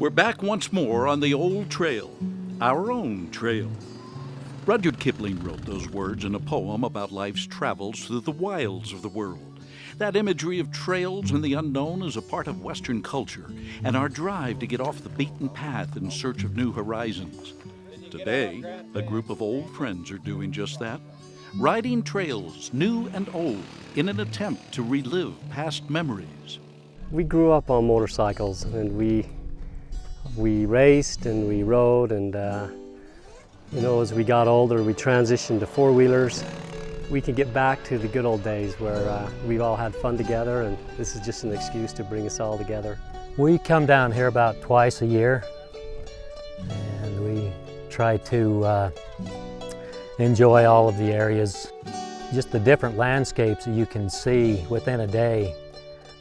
We're back once more on the old trail, our own trail. Rudyard Kipling wrote those words in a poem about life's travels through the wilds of the world. That imagery of trails and the unknown is a part of Western culture and our drive to get off the beaten path in search of new horizons. Today, a group of old friends are doing just that, riding trails, new and old, in an attempt to relive past memories. We grew up on motorcycles, and we raced and we rode, and as we got older, we transitioned to four-wheelers. We can get back to the good old days where we've all had fun together, and this is just an excuse to bring us all together. We come down here about twice a year, and we try to enjoy all of the areas. Just the different landscapes that you can see within a day,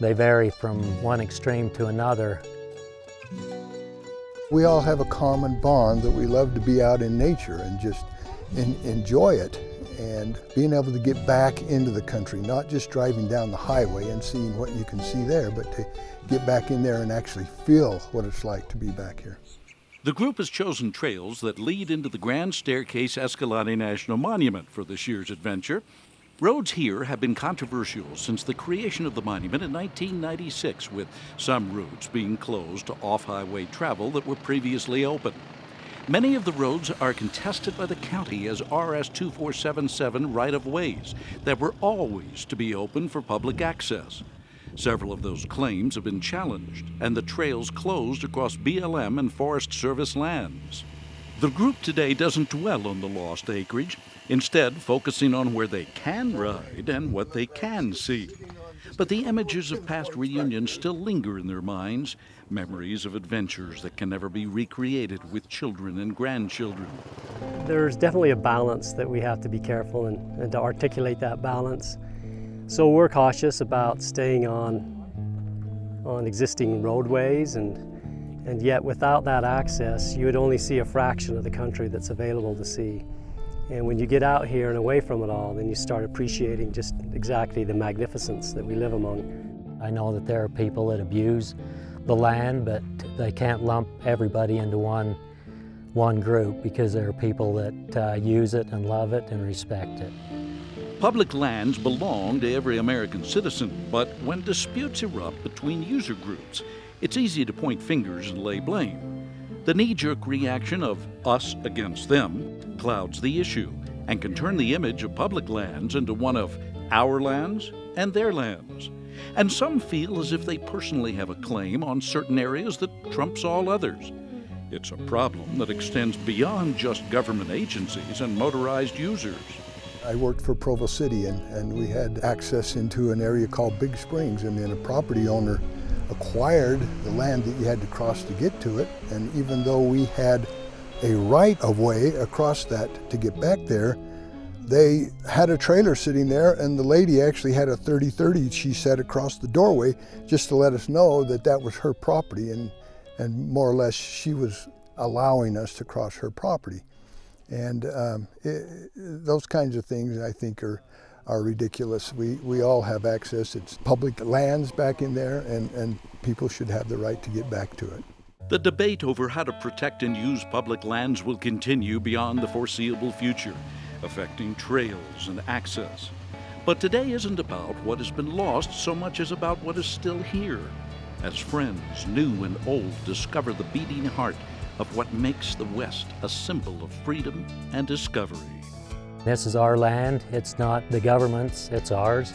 they vary from one extreme to another. We all have a common bond that we love to be out in nature and just enjoy it, and being able to get back into the country, not just driving down the highway and seeing what you can see there, but to get back in there and actually feel what it's like to be back here. The group has chosen trails that lead into the Grand Staircase Escalante National Monument for this year's adventure. Roads here have been controversial since the creation of the monument in 1996, with some routes being closed to off-highway travel that were previously open. Many of the roads are contested by the county as RS-2477 right-of-ways that were always to be open for public access. Several of those claims have been challenged, and the trails closed across BLM and Forest Service lands. The group today doesn't dwell on the lost acreage, instead focusing on where they can ride and what they can see. But the images of past reunions still linger in their minds, memories of adventures that can never be recreated with children and grandchildren. There's definitely a balance that we have to be careful and to articulate that balance. So we're cautious about staying on existing roadways, and yet without that access, you would only see a fraction of the country that's available to see. And when you get out here and away from it all, then you start appreciating just exactly the magnificence that we live among. I know that there are people that abuse the land, but they can't lump everybody into one group, because there are people that use it and love it and respect it. Public lands belong to every American citizen, but when disputes erupt between user groups, it's easy to point fingers and lay blame. The knee-jerk reaction of us against them clouds the issue and can turn the image of public lands into one of our lands and their lands. And some feel as if they personally have a claim on certain areas that trumps all others. It's a problem that extends beyond just government agencies and motorized users. I worked for Provo City, and we had access into an area called Big Springs, and then a property owner acquired the land that you had to cross to get to it. And even though we had a right-of-way across that to get back there, they had a trailer sitting there, and the lady actually had a 30-30 she set across the doorway just to let us know that that was her property, and more or less she was allowing us to cross her property. And those kinds of things, I think, are ridiculous. We all have access. It's public lands back in there, and people should have the right to get back to it. The debate over how to protect and use public lands will continue beyond the foreseeable future, affecting trails and access. But today isn't about what has been lost so much as about what is still here, as friends, new and old, discover the beating heart of what makes the West a symbol of freedom and discovery. This is our land. It's not the government's, it's ours.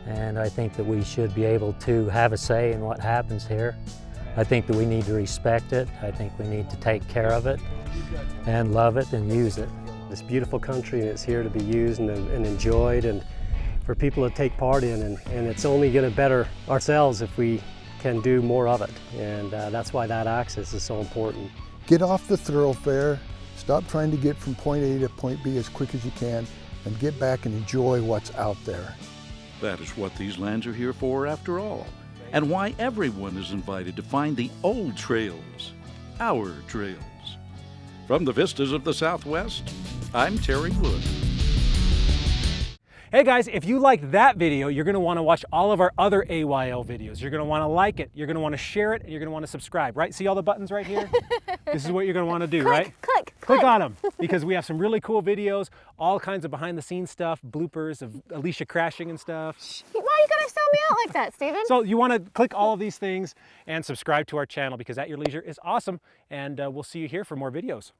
And I think that we should be able to have a say in what happens here. I think that we need to respect it. I think we need to take care of it and love it and use it. This beautiful country, and it's here to be used and enjoyed, and for people to take part in, and it's only going to better ourselves if we can do more of it, and that's why that access is so important. Get off the thoroughfare, stop trying to get from point A to point B as quick as you can, and get back and enjoy what's out there. That is what these lands are here for, after all, and why everyone is invited to find the old trails, our trails. From the vistas of the Southwest, I'm Terry Wood. Hey guys, if you like that video, you're gonna wanna watch all of our other AYL videos. You're gonna wanna like it, you're gonna wanna share it, and you're gonna wanna subscribe, right? See all the buttons right here? This is what you're gonna wanna do, right? Click on them, because we have some really cool videos, all kinds of behind the scenes stuff, bloopers of Alicia crashing and stuff. Why are you gonna sell me out like that, Steven? So you wanna click all of these things and subscribe to our channel, because At Your Leisure is awesome, and we'll see you here for more videos.